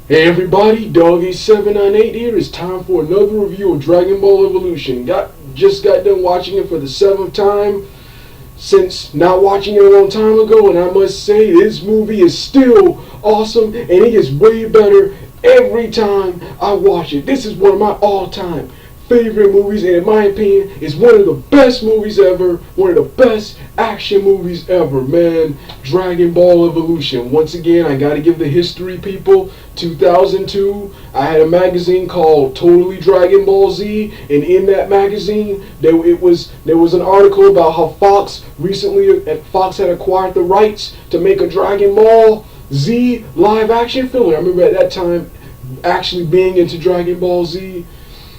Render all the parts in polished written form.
Hey everybody, Doggy798 here. It's time for another review of Dragon Ball Evolution. Just got done watching it for the 7th time since not watching it a long time ago, and I must say this movie is still awesome, and it gets way better every time I watch it. This is one of my all-time favorite movies, and in my opinion, it's one of the best movies ever, one of the best action movies ever, man. Dragon Ball Evolution. Once again, I gotta give the history, people. 2002, I had a magazine called Totally Dragon Ball Z, and in that magazine, there was an article about how Fox had acquired the rights to make a Dragon Ball Z live action film. I remember at that time actually being into Dragon Ball Z.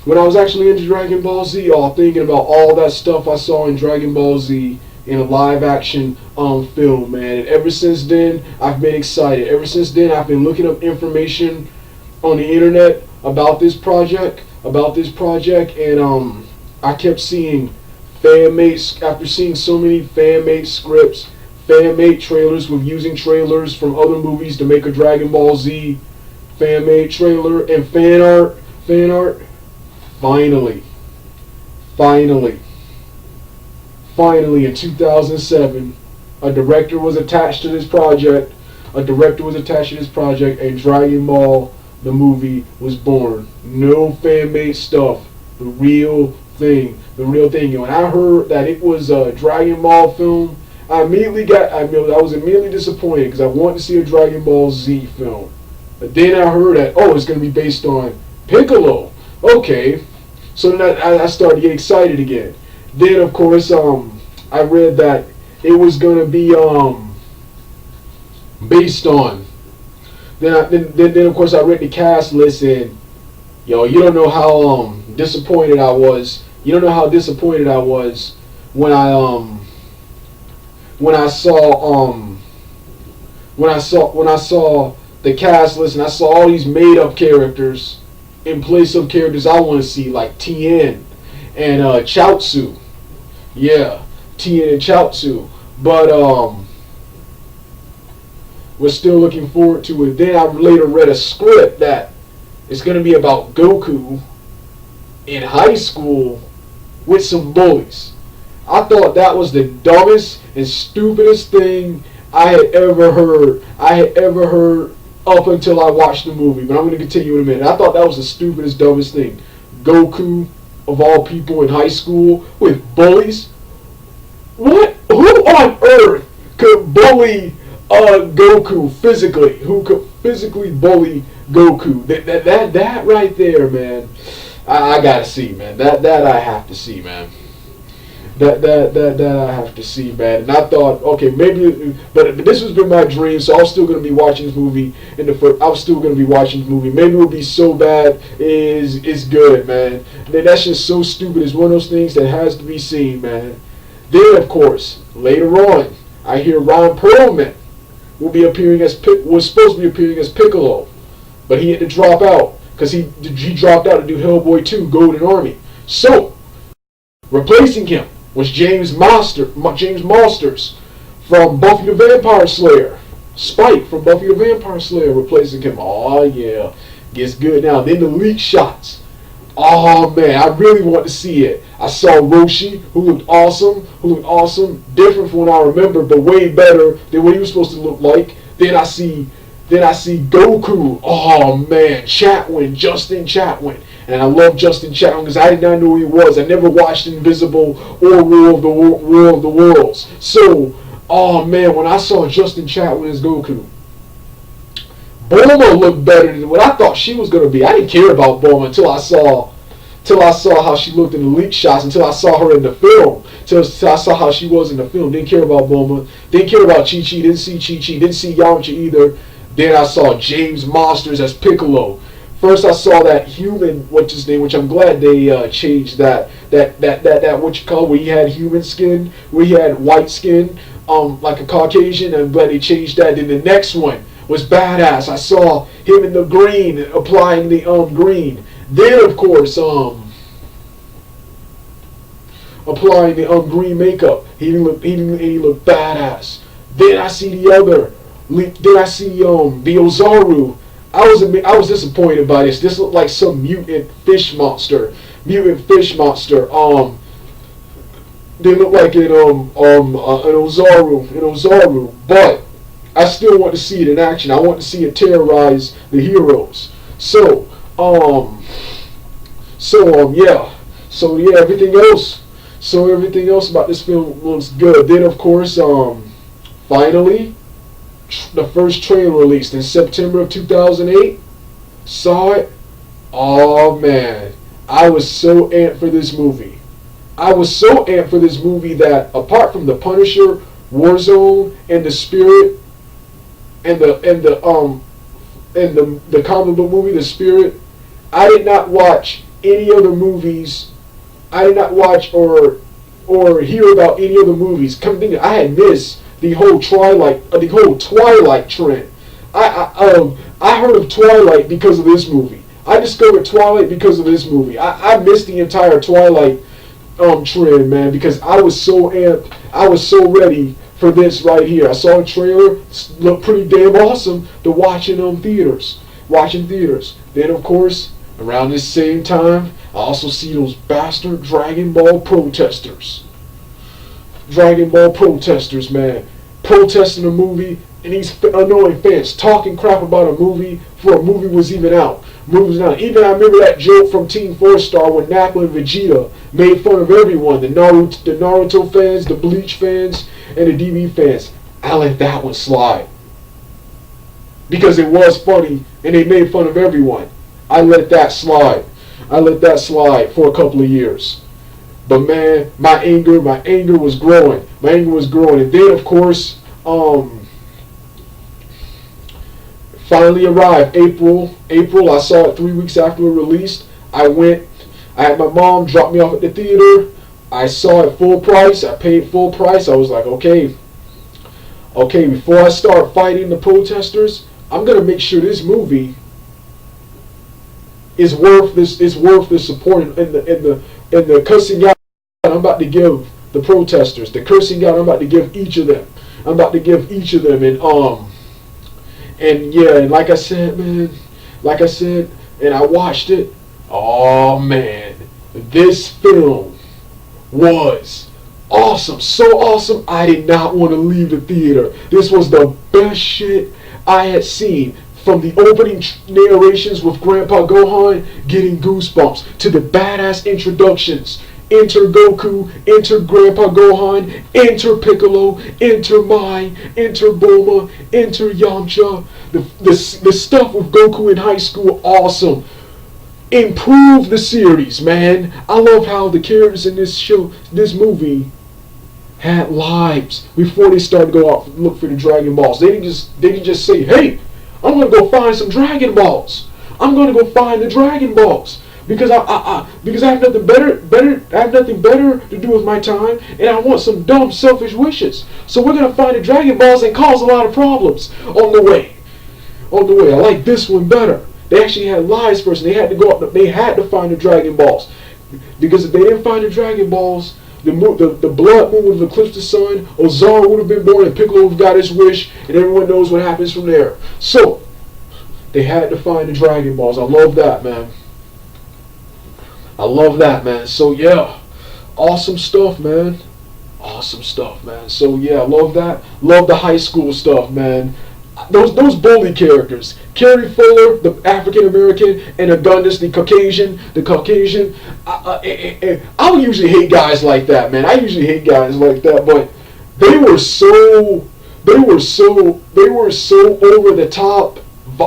When I was actually into Dragon Ball Z, thinking about all that stuff I saw in Dragon Ball Z in a live action film, man. And ever since then, I've been excited. Ever since then, I've been looking up information on the internet about this project, and I kept seeing after seeing so many fan-made scripts, fan-made trailers with using trailers from other movies to make a Dragon Ball Z fan-made trailer and fan art. Finally, in 2007, a director was attached to this project. And Dragon Ball, the movie, was born. No fan-made stuff. The real thing. And when I heard that it was a Dragon Ball film, I was immediately disappointed because I wanted to see a Dragon Ball Z film. But then I heard that, it's going to be based on Piccolo. Okay. So then I started to get excited again. Then, of course, I read that it was going to be based on. Then of course, I read the cast list, and you don't know how disappointed I was. You don't know how disappointed I was when I saw the cast list, and I saw all these made up characters in place of characters I want to see, like Tien and Chaozu. Yeah, Tien and Chaozu. But we're still looking forward to it. Then I later read a script that it's going to be about Goku in high school with some bullies. I thought that was the dumbest and stupidest thing I had ever heard up until I watched the movie, but I'm going to continue in a minute. I thought that was the stupidest, dumbest thing. Goku, of all people, in high school with bullies? What? Who on earth could bully Goku physically? Who could physically bully Goku? That right there, man. I gotta see, man. That I have to see, man. That I have to see, man. And I thought, okay, maybe, but this has been my dream, so I was still gonna be watching this movie Maybe it would be so bad is good, man. That's just so stupid. It's one of those things that has to be seen, man. Then, of course, later on, I hear Ron Perlman was supposed to be appearing as Piccolo, but he had to drop out because he dropped out to do Hellboy 2: Golden Army. So, replacing him was James Masters from Buffy the Vampire Slayer. Spike from Buffy the Vampire Slayer replacing him. Oh yeah, gets good now. Then the leak shots. Oh man, I really want to see it. I saw Roshi, who looked awesome, different from what I remember, but way better than what he was supposed to look like. Then I see Goku. Oh man, Justin Chatwin. And I love Justin Chatwin because I did not know who he was. I never watched Invisible or War of the Worlds. So, oh man, when I saw Justin Chatwin as Goku, Bulma looked better than what I thought she was going to be. I didn't care about Bulma until I saw how she looked in the leak shots, until I saw her in the film, until I saw how she was in the film. Didn't care about Bulma. Didn't care about Chi-Chi. Didn't see Chi-Chi. Didn't see Yamcha either. Then I saw James Masters as Piccolo. First, I saw that human, what's his name, which I'm glad they changed that what you call, where he had human skin, where he had white skin, like a Caucasian. I'm glad they changed that. Then the next one was badass. I saw him in the green, applying the green. Then, of course, applying the green makeup. He looked badass. Then I see the Ozaru I was disappointed by this. This looked like some mutant fish monster. Mutant fish monster. They look like an Ozaru, but I still want to see it in action. I want to see it terrorize the heroes. Yeah. Everything else about this film looks good. Then of course, finally, the first trailer released in September of 2008. Saw it. Oh man, I was so amped for this movie. I was so amped for this movie that apart from the Punisher, Warzone, and the Spirit, and the comic book movie, The Spirit, I did not watch any other movies. I did not watch or hear about any other movies. Come think, I had missed the whole Twilight trend. I heard of Twilight because of this movie. I discovered Twilight because of this movie. I missed the entire Twilight trend, man, because I was so amped. I was so ready for this right here. I saw a trailer, looked pretty damn awesome to watch in theaters. Then of course, around this same time, I also see those bastard Dragon Ball protesters. Dragon Ball protesters, man. Protesting a movie, and these annoying fans talking crap about a movie before a movie was even out. Even I remember that joke from Team 4-Star when Nappa and Vegeta made fun of everyone. The Naruto fans, the Bleach fans, and the DB fans. I let that one slide. Because it was funny, and they made fun of everyone. I let that slide. For a couple of years. But man, my anger was growing. And then of course, finally arrived April. I saw it 3 weeks after it released. I had my mom drop me off at the theater. I saw it full price. I paid full price. I was like, okay, before I start fighting the protesters, I'm gonna make sure this movie is worth the support and the cussing out I'm about to give the protesters, the cursing out I'm about to give each of them. And yeah, and like I said, and I watched it. Oh man, this film was awesome, so awesome. I did not want to leave the theater. This was the best shit I had seen. From the opening narrations with Grandpa Gohan getting goosebumps to the badass introductions. Enter Goku, enter Grandpa Gohan, enter Piccolo, enter Mai, enter Bulma, enter Yamcha. The stuff with Goku in high school, awesome. Improve the series, man. I love how the characters in this movie, had lives before they started to go out and look for the Dragon Balls. They didn't just say, hey, I'm gonna go find some Dragon Balls. I'm gonna go find the Dragon Balls because I have nothing better to do with my time, and I want some dumb, selfish wishes. So we're gonna find the Dragon Balls and cause a lot of problems on the way. I like this one better. They actually had lives first, and they had to go up. They had to find the Dragon Balls because if they didn't find the Dragon Balls, the blood moon would have eclipsed the sun, Ozaru would have been born, and Piccolo would have got his wish, and everyone knows what happens from there. So, they had to find the Dragon Balls. I love that, man. So, yeah. Awesome stuff, man. So, yeah, I love that. Love the high school stuff, man. Those bully characters, Carrie Fuller, the African American, and Augustus, the Caucasian. I would usually hate guys like that, man. But they were so over the top.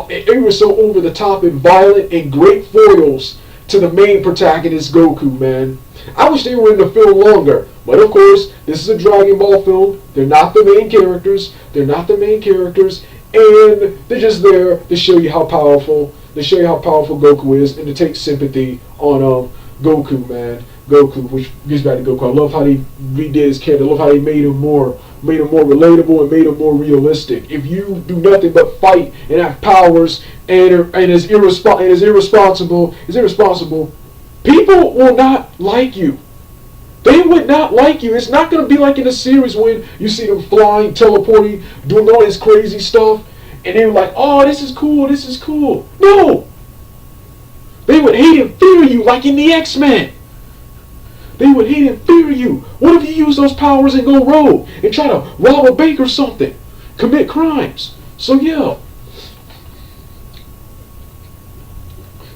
They were so over the top and violent and great foils to the main protagonist, Goku, man. I wish they were in the film longer. But of course, this is a Dragon Ball film. They're not the main characters. And they're just there to show you how powerful Goku is, and to take sympathy on Goku, man. Which gets back to Goku. I love how they redid his character. I love how they made him more relatable and made him more realistic. If you do nothing but fight and have powers and is irresponsible, people will not like you. They would not like you. It's not going to be like in a series when you see them flying, teleporting, doing all this crazy stuff, and they were like, "Oh, this is cool, this is cool." No, they would hate and fear you like in the X-Men. They would hate and fear you. What if you use those powers and go rogue and try to rob a bank or something, commit crimes? So yeah.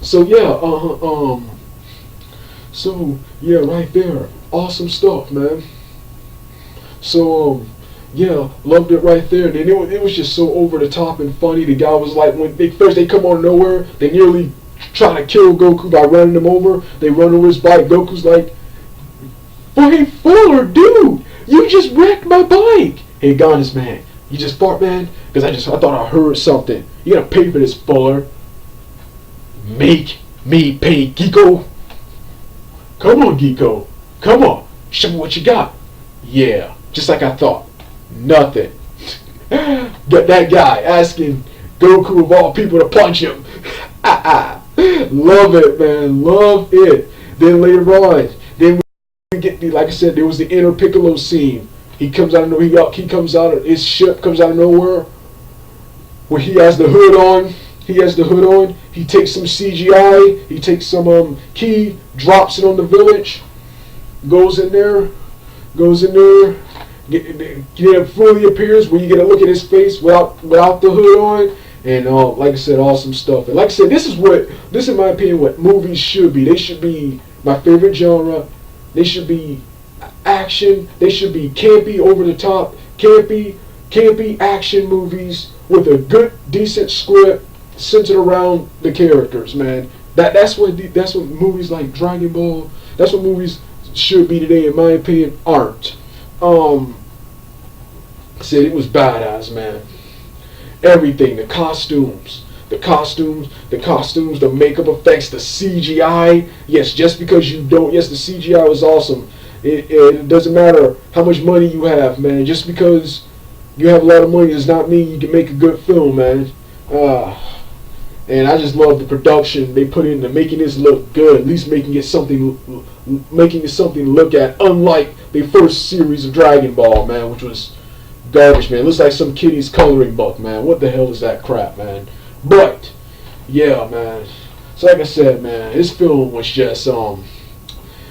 So yeah, right there, awesome stuff, man. So yeah, loved it right there. And it was just so over the top and funny. The guy was like, when they come out of nowhere, they nearly try to kill Goku by running him over. They run over his bike. Goku's like, "Hey, Fuller, dude, you just wrecked my bike." "Hey, Gonis, man, you just fart, man? Because I thought I heard something. You gotta pay for this, Fuller." "Make me pay, Geeko." "Come on, Geeko. Come on. Show me what you got." "Yeah, just like I thought. Nothing." Get that guy asking Goku of all people to punch him. Love it, man. Love it. Then later on, like I said, there was the inner Piccolo scene. He comes out of nowhere. He comes out of his ship, comes out of nowhere, where he has the hood on. He takes some CGI. He takes some key, drops it on the village. Goes in there. It fully appears when you get a look at his face without the hood on. And like I said, awesome stuff. And like I said, this is in my opinion what movies should be. They should be my favorite genre. They should be action. They should be campy, over the top, campy action movies with a good, decent script centered around the characters. Man, that's what movies like Dragon Ball. That's what movies should be today, in my opinion. Aren't. Said it was badass, man. Everything, the costumes, the makeup effects, the CGI. Yes, just because you don't. Yes, the CGI was awesome. It doesn't matter how much money you have, man. Just because you have a lot of money does not mean you can make a good film, man. And I just love the production they put into making this look good. At least making it something to look at. Unlike the first series of Dragon Ball, man, which was garbage, man. It looks like some kiddy's coloring book, man. What the hell is that crap, man? But yeah, man. So like I said, man, this film was just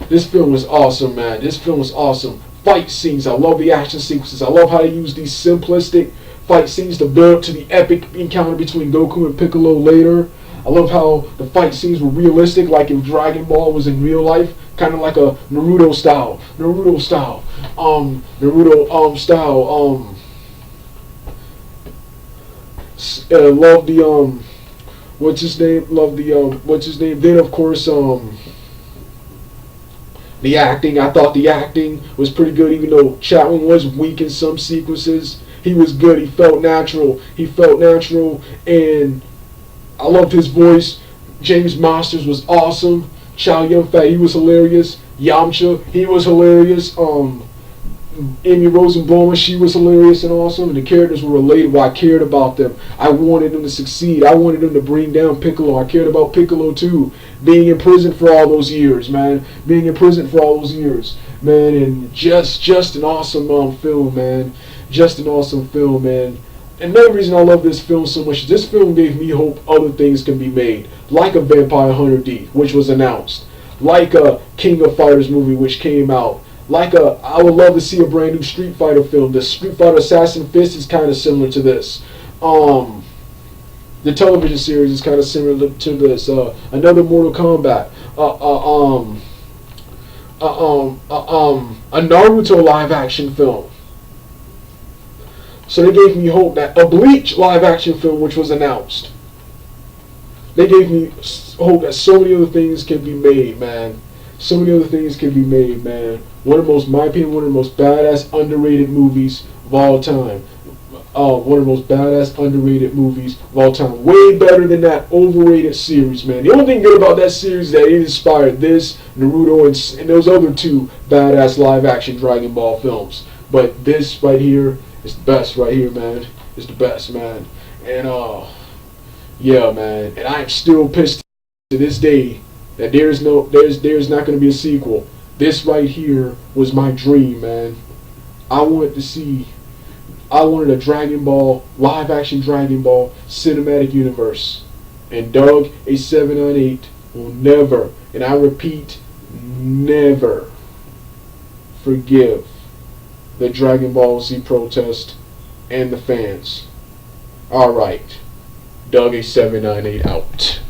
this film was awesome, man. This film was awesome. Fight scenes, I love the action sequences. I love how they use these simplistic fight scenes to build up to the epic encounter between Goku and Piccolo later. I love how the fight scenes were realistic, like if Dragon Ball was in real life, kind of like a Naruto style. Love the what's his name? Love the what's his name? Then of course the acting. I thought the acting was pretty good, even though Chapman was weak in some sequences. He was good. He felt natural, and I loved his voice. James Masters was awesome. Chow Yun-fat, he was hilarious. Yamcha, he was hilarious. Amy Rosenblum, she was hilarious and awesome, and the characters were relatable. I cared about them. I wanted them to succeed. I wanted them to bring down Piccolo. I cared about Piccolo too, being in prison for all those years, man. And just an awesome film, man. Just an awesome film, man. Another reason I love this film so much is this film gave me hope other things can be made, like a Vampire Hunter D, which was announced, like a King of Fighters movie, which came out. I would love to see a brand new Street Fighter film. The Street Fighter Assassin Fist is kind of similar to this. The television series is kind of similar to this. Another Mortal Kombat. A Naruto live action film. So they gave me hope that a Bleach live action film, which was announced. They gave me hope that so many other things can be made, man. One of the most, in my opinion, one of the most badass underrated movies of all time. Way better than that overrated series, man. The only thing good about that series is that it inspired this, Naruto, and those other two badass live action Dragon Ball films. But this right here is the best right here, man. It's the best, man. And yeah, man. And I am still pissed to this day that there's not going to be a sequel. This right here was my dream, man. I wanted to see I wanted a Dragon Ball, live action Dragon Ball cinematic universe. And Doug, a 7 on 8 will never, and I repeat, never forgive the Dragon Ball Z protest and the fans. Alright, Doug, a 7 on 8 out.